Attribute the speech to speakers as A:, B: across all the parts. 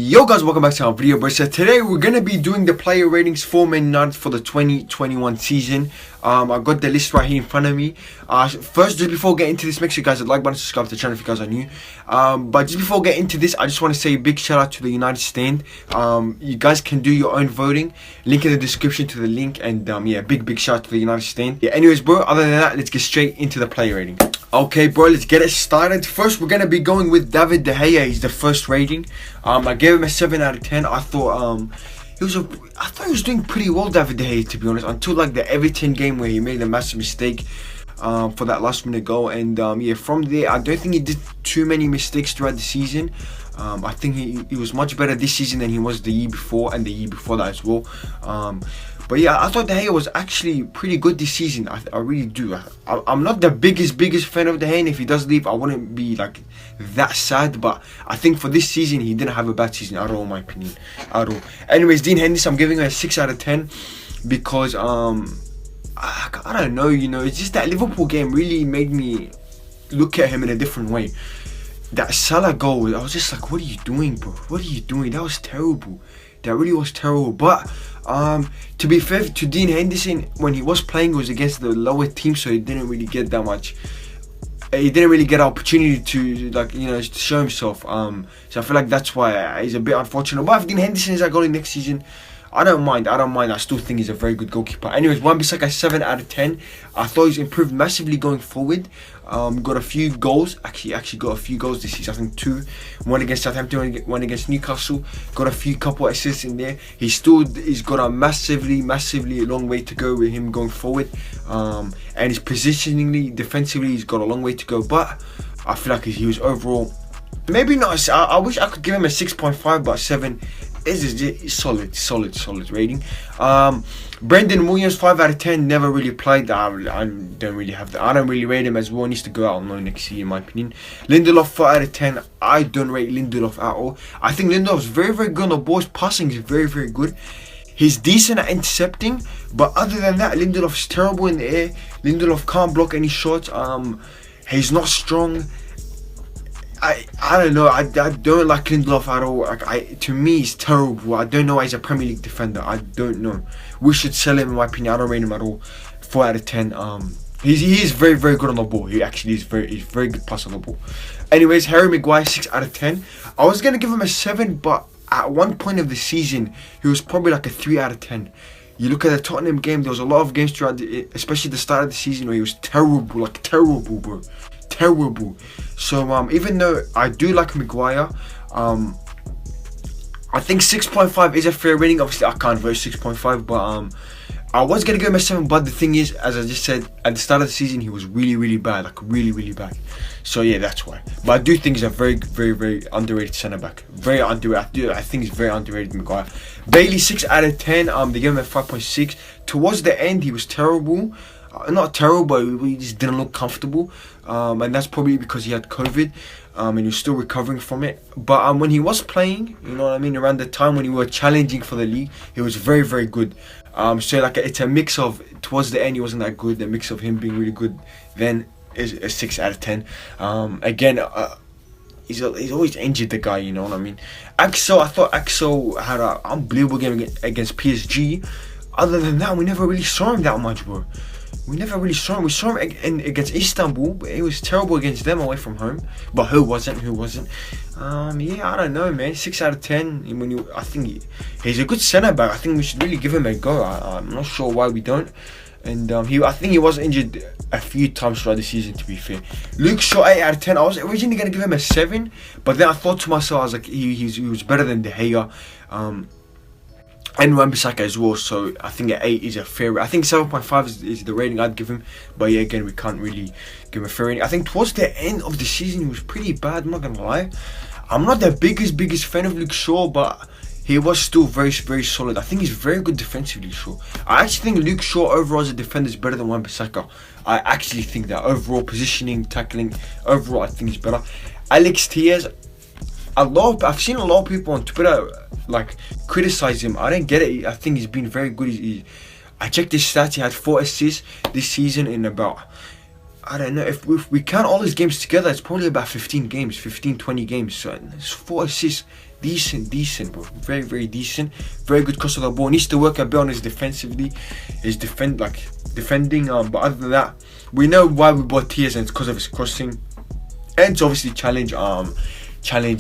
A: Yo guys, welcome back to our video, bro. So today we're gonna be doing the player ratings for Man United for the 2021 season. I got the list right here in front of me. First, just before getting into this, make sure you guys hit the like button, subscribe to the channel if you guys are new. But just before getting into this, I just want to say a big shout out to the United Stand. You guys can do your own voting. Link in the description to the link, and yeah, big shout out to the United Stand. Yeah, anyways, bro. Other than that, let's get straight into the player rating. Okay, bro, let's get it started. First, we're gonna be going with David De Gea. He's the first rating. I gave him a 7 out of 10. I thought he was doing pretty well, David De Gea, to be honest, until like the Everton game where he made a massive mistake for that last minute goal. And yeah, from there, I don't think he did too many mistakes throughout the season. I think he was much better this season than he was the year before and the year before that as well. But yeah, I thought De Gea was actually pretty good this season. I really do. I'm not the biggest fan of De Gea, and if he does leave, I wouldn't be like that sad. But I think for this season, he didn't have a bad season at all, in my opinion, at all. Anyways, Dean Henderson, I'm giving him a 6 out of 10 because I don't know, it's just that Liverpool game really made me look at him in a different way. That Salah goal, I was just like, what are you doing, bro? What are you doing? That was terrible. That really was terrible. But to be fair to Dean Henderson, when he was playing, it was against the lower team, so he didn't really get that much. He didn't really get an opportunity to to show himself. So I feel like that's why he's a bit unfortunate. But if Dean Henderson is our goalie next season, I don't mind. I still think he's a very good goalkeeper. Anyways, Wan-Bissaka 7 out of 10. I thought he's improved massively going forward. Got a few goals. Actually got a few goals this season. I think 2. One against Southampton, one against Newcastle. Got a couple assists in there. He's got a massively long way to go with him going forward. And his positioningly, defensively, he's got a long way to go. But I feel like he was overall, maybe not. I wish I could give him a 6.5, but 7 is solid rating. Brendan Williams 5 out of 10. Never really played. I don't really rate him as well. He needs to go out on loan next year, in my opinion. Lindelof 4 out of 10. I don't rate Lindelof at all. I think Lindelof's very good on the ball. His passing is very good. He's decent at intercepting, but other than that, Lindelof's terrible in the air. Lindelof can't block any shots. He's not strong. I don't know. I don't like Lindelof at all. To me, he's terrible. I don't know why he's a Premier League defender. I don't know. We should sell him, in my opinion. I don't rate him at all. 4 out of 10. He is very good on the ball. He actually is he's very good pass on the ball. Anyways, Harry Maguire 6 out of 10. I was gonna give him a 7, but at one point of the season, he was probably like a 3 out of 10. You look at the Tottenham game. There was a lot of games throughout, especially the start of the season, where he was terrible, bro. Terrible. So even though I do like Maguire, I think 6.5 is a fair rating. Obviously I can't vote 6.5, but I was gonna give him a 7, but the thing is, as I just said, at the start of the season he was really bad, like really bad. So yeah, that's why. But I do think he's a very underrated centre back. Very underrated. I think he's very underrated, Maguire. Bailey 6 out of 10. They gave him a 5.6. Towards the end he was terrible. Not terrible, but he just didn't look comfortable, and that's probably because he had COVID, and he was still recovering from it. But when he was playing, you know what I mean, around the time when he were challenging for the league, he was very good. So like it's a mix of, towards the end he wasn't that good, the mix of him being really good, then is a 6 out of 10. Again, he's always injured, the guy, you know what I mean. Axel, I thought Axel had an unbelievable game against PSG. Other than that, we never really saw him that much, bro. We never really saw him. We saw him against Istanbul, but it was terrible against them away from home. But who wasn't? Yeah, I don't know, man. 6 out of 10. I think he's a good centre back. I think we should really give him a go. I'm not sure why we don't. And I think he was injured a few times throughout the season, to be fair. Luke Shaw 8 out of 10. I was originally gonna give him a 7, but then I thought to myself, I was like, he was better than De Gea. And Wan-Bissaka as well, so I think an 8 is a fair rating. I think 7.5 is the rating I'd give him, but yeah, again, we can't really give him a fair rating. I think towards the end of the season, he was pretty bad, I'm not gonna lie. I'm not the biggest fan of Luke Shaw, but he was still very solid. I think he's very good defensively, Shaw. I actually think Luke Shaw overall as a defender is better than Wan-Bissaka. I actually think that overall positioning, tackling, overall I think he's better. Alex Telles, I've seen a lot of people on Twitter like criticize him. I don't get it. I think he's been very good. I checked his stats. He had 4 assists this season in about I don't know, if we count all his games together, it's probably about 15 games, 15, 20 games. So it's 4 assists, decent, bro. Very, very decent. Very good cross of the ball. Needs to work a bit on his defending. But other than that, we know why we bought Tiers, and it's because of his crossing, and to obviously challenge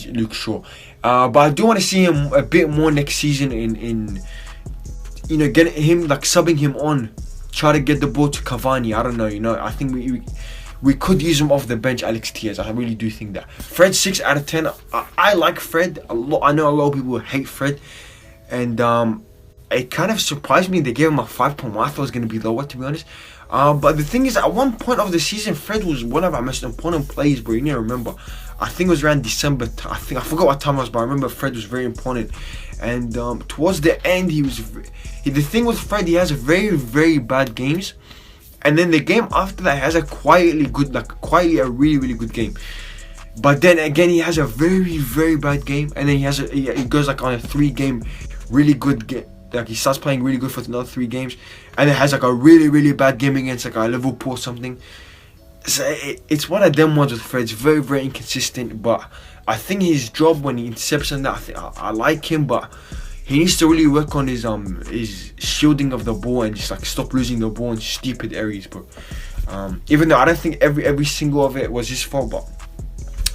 A: Luke Shaw. But I do want to see him a bit more next season in getting him, like subbing him on. Try to get the ball to Cavani. I don't know, I think we could use him off the bench, Alex Tiers. I really do think that. Fred, 6 out of 10. I like Fred a lot. I know a lot of people hate Fred, and it kind of surprised me they gave him a 5.1. I thought it was going to be lower, to be honest. But the thing is, at one point of the season, Fred was one of our most important players, bro. You need to remember. I think it was around December. I forgot what time it was, but I remember Fred was very important. And towards the end, the thing with Fred, he has very, very bad games, and then the game after that, he has a quietly a really, really good game. But then again, he has a very, very bad game, and then he goes like on a 3-game really good game. Like he starts playing really good for another 3 games, and then has like a really, really bad game against like a Liverpool or something. So it's one of them ones with Fred. It's very, very inconsistent, but I think his job when he intercepts and that, I like him, but he needs to really work on his shielding of the ball and just like stop losing the ball in stupid areas, bro. Even though I don't think every single of it was his fault, but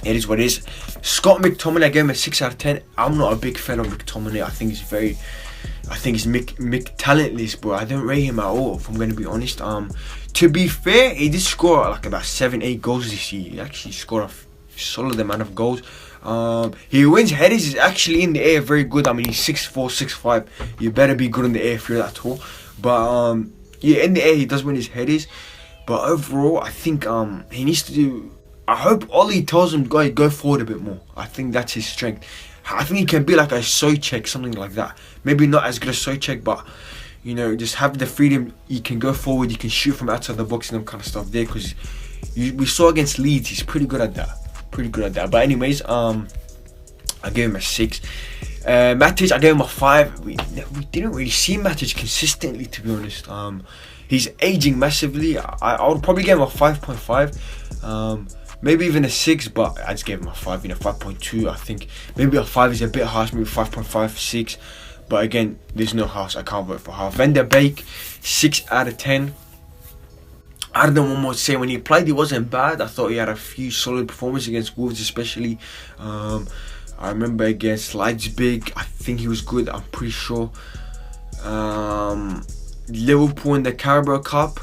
A: it is what it is. Scott McTominay, I gave him a 6 out of 10. I'm not a big fan of McTominay. I think he's Mick talentless, bro. I don't rate him at all, if I'm going to be honest. To be fair, he did score like about 7-8 goals this year. He actually scored a solid amount of goals. He wins headers. He's actually in the air very good. I mean, he's 6'4", 6'5". You better be good in the air if you're that tall. But yeah, in the air he does win his headers. But overall, I think he needs to do. I hope Ollie tells him go forward a bit more. I think that's his strength. I think he can be like a Souček, something like that. Maybe not as good as Souček, but just have the freedom. You can go forward. You can shoot from outside the box and them kind of stuff there. Because we saw against Leeds, he's pretty good at that. But anyways, I gave him a 6. Matic, I gave him a 5. We didn't really see Matic consistently, to be honest. He's aging massively. I would probably give him a 5.5. Maybe even a 6, but I just gave him a 5, 5.2. I think maybe a 5 is a bit harsh, maybe 5.5, 6. But again, there's no house. I can't vote for half. Van der Beek, 6 out of 10. I don't know what more to say. When he played, he wasn't bad. I thought he had a few solid performances against Wolves, especially. I remember against Leipzig, I think he was good. I'm pretty sure. Liverpool in the Carabao Cup,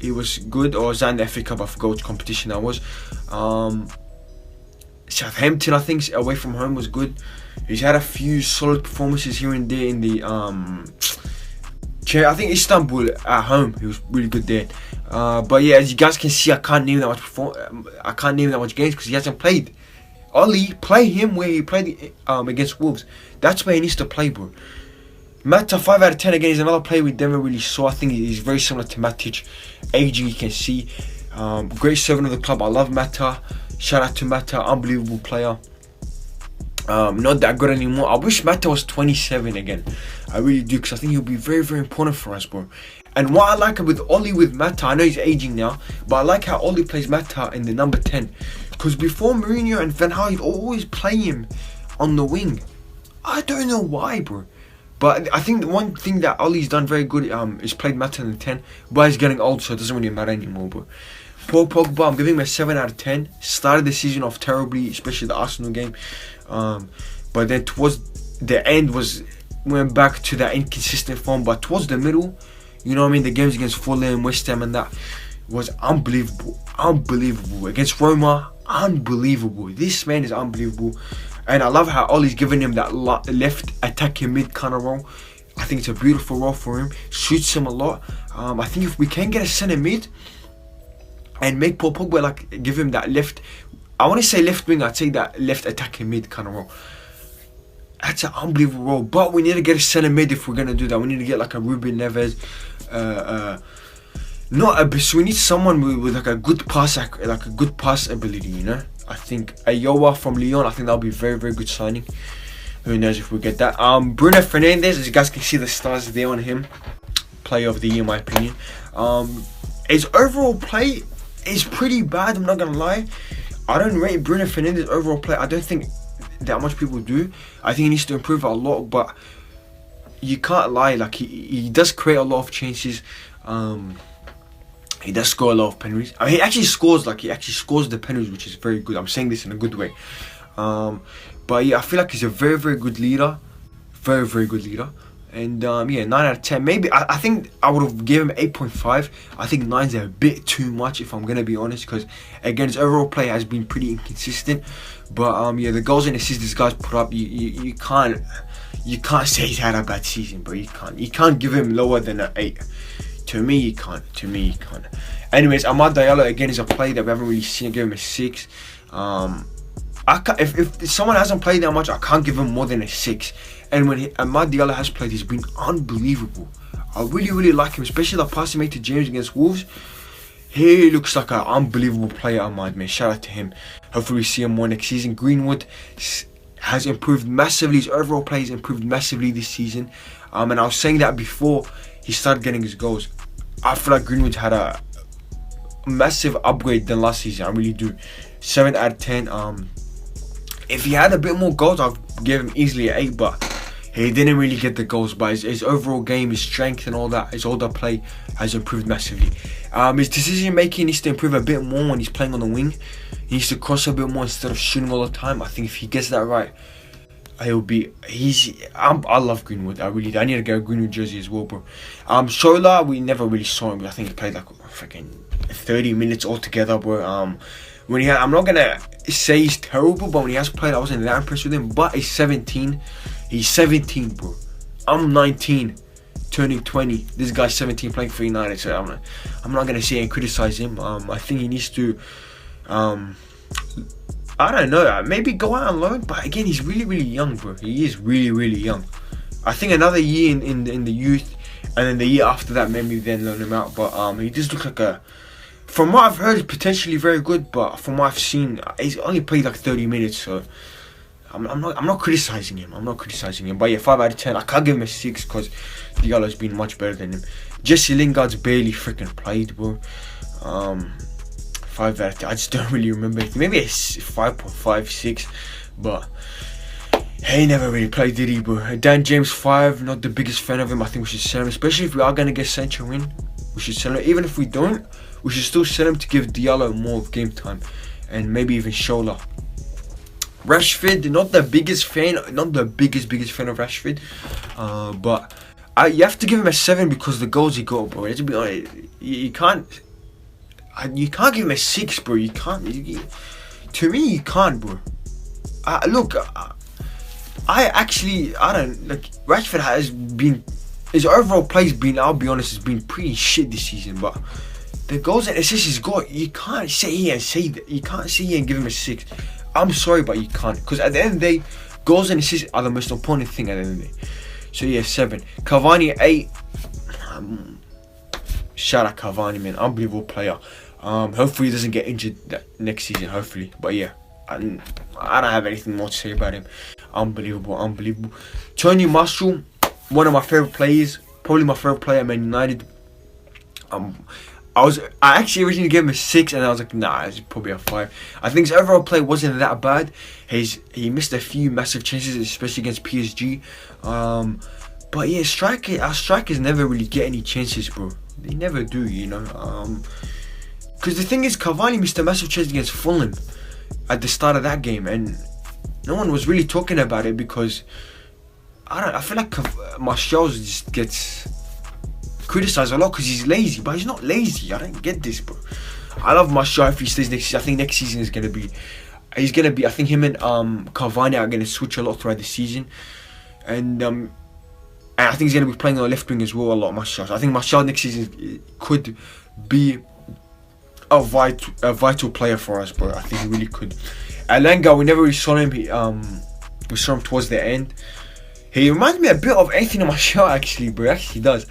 A: he was good. Or was that in the FA Cup? I forgot which competition that was. Southampton, I think, away from home was good. He's had a few solid performances here and there in the I think Istanbul at home, he was really good there. But yeah, as you guys can see, I can't name that much games because he hasn't played. Ollie, play him where he played against Wolves. That's where he needs to play, bro. Mata, 5 out of 10 again. He's another player we never really saw. I think he's very similar to Matic. Aging, you can see. Great servant of the club. I love Mata. Shout out to Mata, unbelievable player. Not that good anymore. I wish Mata was 27 again. I really do, because I think he'll be very, very important for us, bro. And what I like with Ollie with Mata, I know he's aging now, but I like how Ollie plays Mata in the number 10. Because before Mourinho and Van Gaal, he'd always play him on the wing. I don't know why, bro. But I think the one thing that Ollie's done very good is played Mata in the 10. But he's getting old, so it doesn't really matter anymore, bro. Paul Pogba, I'm giving him a 7 out of 10. Started the season off terribly, especially the Arsenal game. But then towards the end went back to that inconsistent form. But towards the middle, you know what I mean, the games against Fulham, West Ham and that was unbelievable. Against Roma, unbelievable. This man is unbelievable. And I love how Ollie's giving him that left attacking mid kind of role. I think it's a beautiful role for him. Suits him a lot. I think if we can get a centre mid and make Paul Pogba give him that left, I want to say left wing, I'd say that left attacking mid kind of role. That's an unbelievable role. But we need to get a centre mid if we're going to do that. We need to get a Ruben Neves. So we need someone with a good pass ability, you know. I think Ayowa from Lyon, I think that'll be a very, very good signing. Who knows if we get that. Bruno Fernandes, as you guys can see the stars there on him. Player of the year in my opinion. His overall play, it's pretty bad. I'm not gonna lie. I don't rate Bruno Fernandes overall play. I don't think that much people do. I think he needs to improve a lot, but you can't lie. Like he does create a lot of chances. He does score a lot of penalties. I mean, he actually scores the penalties, which is very good. I'm saying this in a good way. But yeah, I feel like he's a very, very good leader. Very, very good leader. And yeah, 9 out of 10. Maybe I think I would have given him 8.5. I think 9's a bit too much, if I'm gonna be honest, because again, his overall play has been pretty inconsistent. But yeah, the goals and assists this guy's put up, you can't say he's had a bad season, bro. You can't give him lower than an 8. To me, you can't. Anyways, Amad Diallo again is a play that we haven't really seen. I give him a 6. If someone hasn't played that much, I can't give him more than a 6. And when Amad Diallo has played, he's been unbelievable. I really, really like him, especially the pass he made to James against Wolves. He looks like an unbelievable player, Amad, man. Shout out to him. Hopefully we see him more next season. Greenwood has improved massively. His overall play has improved massively this season. And I was saying that before he started getting his goals. I feel like Greenwood's had a massive upgrade than last season. I really do. 7 out of 10. If he had a bit more goals, I'd give him easily an 8, but he didn't really get the goals. But his overall game, his strength and all that, his older play has improved massively. His decision making needs to improve a bit more when he's playing on the wing. He needs to cross a bit more instead of shooting all the time. I think if he gets that right, I love Greenwood. I need to get a Greenwood jersey as well, bro. Shola, we never really saw him. I think he played like freaking 30 minutes altogether, bro. I'm not gonna say he's terrible, but when he has played, I wasn't that impressed with him. But he's 17. He's 17, bro. I'm 19, turning 20. This guy's 17, playing for United. So I'm not gonna say and criticize him. I think he needs to, I don't know, maybe go out on loan. But again, he's really, really young, bro. He is really, really young. I think another year in the youth, and then the year after that, maybe then loan him out. But he does look like from what I've heard, he's potentially very good. But from what I've seen, he's only played like 30 minutes. So I'm not criticizing him. But yeah, 5 out of 10. I can't give him a 6 because Diallo's been much better than him. Jesse Lingard's barely freaking played, bro. 5 out of 10. I just don't really remember anything. Maybe a 5.5, 6. But he never really played, did he, bro? Dan James 5. Not the biggest fan of him. I think we should sell him, especially if we are gonna get Sancho in. We should sell him. Even if we don't, we should still sell him to give Diallo more of game time, and maybe even Shola. Rashford, not the biggest fan of Rashford, but you have to give him a 7 because of the goals he got, bro. Let's be honest, you can't give him a 6, bro. You can't. To me, you can't, bro. Look, I don't like Rashford has been. His overall play's been, I'll be honest, has been pretty shit this season. But the goals and assists he's got, you can't sit here and say that. You can't sit here and give him a 6. I'm sorry, but you can't. Because at the end of the day, goals and assists are the most important thing at the end of the day. So yeah, 7. Cavani 8. Shout out Cavani, man. Unbelievable player. Hopefully he doesn't get injured next season. Hopefully. But yeah, I don't have anything more to say about him. Unbelievable. Tony Marshall, one of my favourite players. Probably my favourite player at Man United. I actually originally gave him a 6, and I was like, nah, it's probably a 5. I think his overall play wasn't that bad. He missed a few massive chances, especially against PSG. But yeah, our strikers never really get any chances, bro. They never do, you know. Because the thing is, Cavani missed a massive chance against Fulham at the start of that game, and no one was really talking about it because I feel like Martial just gets criticised a lot because he's lazy, but he's not lazy. I don't get this, bro. I love Martial if he stays next season. I think next season is gonna be. I think him and Cavani are gonna switch a lot throughout the season, and I think he's gonna be playing on the left wing as well a lot. Martial. So I think Martial next season could be a vital player for us, bro. I think he really could. Alanga, we never really saw him. We saw him towards the end. He reminds me a bit of Anthony Martial, actually, bro. Actually does.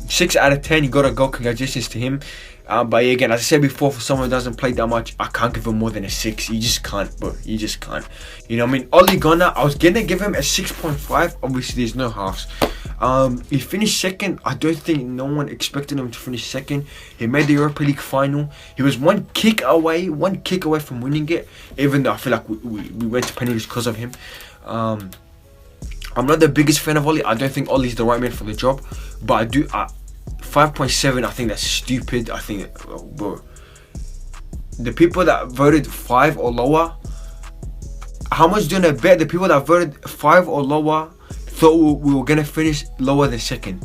A: 6 out of 10. He got a goal. Congratulations to him. But again, as I said before, for someone who doesn't play that much, I can't give him more than a 6. You just can't, bro. You just can't. You know what I mean? Ole Gunnar, I was gonna give him a 6.5. Obviously, there's no halves. He finished second. I don't think no one expected him to finish second. He made the Europa League final. He was one kick away from winning it. Even though I feel like we went to penalties because of him. I'm not the biggest fan of Oli. I don't think Oli's the right man for the job. But I do. 5.7. I think that's stupid. I think, bro, the people that voted 5 or lower, how much do you want to bet the people that voted 5 or lower thought we were gonna finish lower than second?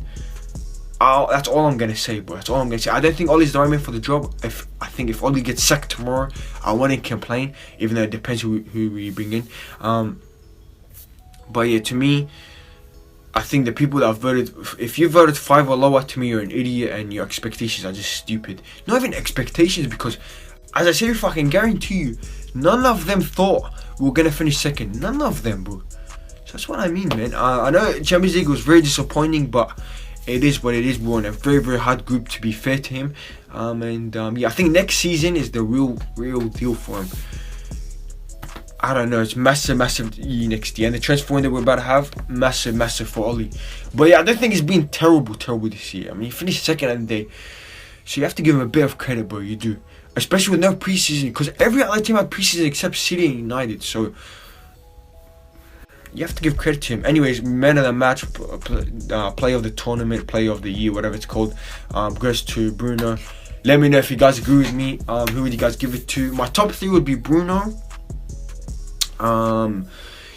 A: That's all I'm gonna say, bro. That's all I'm gonna say. I don't think Oli's the right man for the job. I think if Oli gets sacked tomorrow, I wouldn't complain, even though it depends who we bring in. But yeah, to me, I think the people that voted, if you voted 5 or lower, to me you're an idiot and your expectations are just stupid. Not even expectations, because as I say, if I can guarantee you, none of them thought we were gonna finish second. None of them, bro. So that's what I mean, man. I know Champions League was very disappointing, but it is what it is. We're in a very, very hard group, to be fair to him. Yeah, I think next season is the real deal for him. I don't know, it's massive next year. And the transfer window we're about to have, massive for Oli. But yeah, I don't think he's been terrible this year. I mean, he finished second on the day. So you have to give him a bit of credit, bro, you do. Especially with no preseason, because every other team had preseason except City and United. So you have to give credit to him. Anyways, man of the match, player of the tournament, player of the year, whatever it's called, goes to Bruno. Let me know if you guys agree with me. Who would you guys give it to? My top 3 would be Bruno.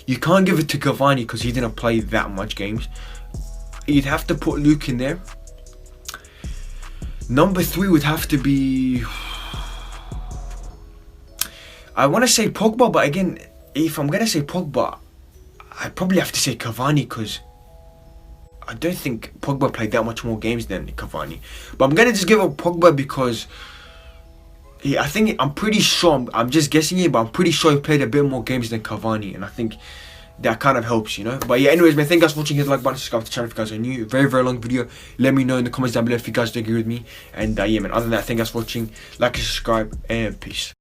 A: You can't give it to Cavani because he didn't play that much games. You'd have to put Luke in there. Number 3 would have to be, I want to say Pogba, but again, if I'm gonna say Pogba, I probably have to say Cavani, because I don't think Pogba played that much more games than Cavani. But I'm gonna just give up Pogba because I'm pretty sure, I'm just guessing it, but I'm pretty sure he played a bit more games than Cavani, and I think that kind of helps, you know. But yeah, anyways, man, thank you guys for watching. Hit the like button, subscribe to the channel if you guys are new. Very long video. Let me know in the comments down below if you guys do agree with me. And yeah, man, other than that, thank you guys for watching. Like and subscribe, and peace.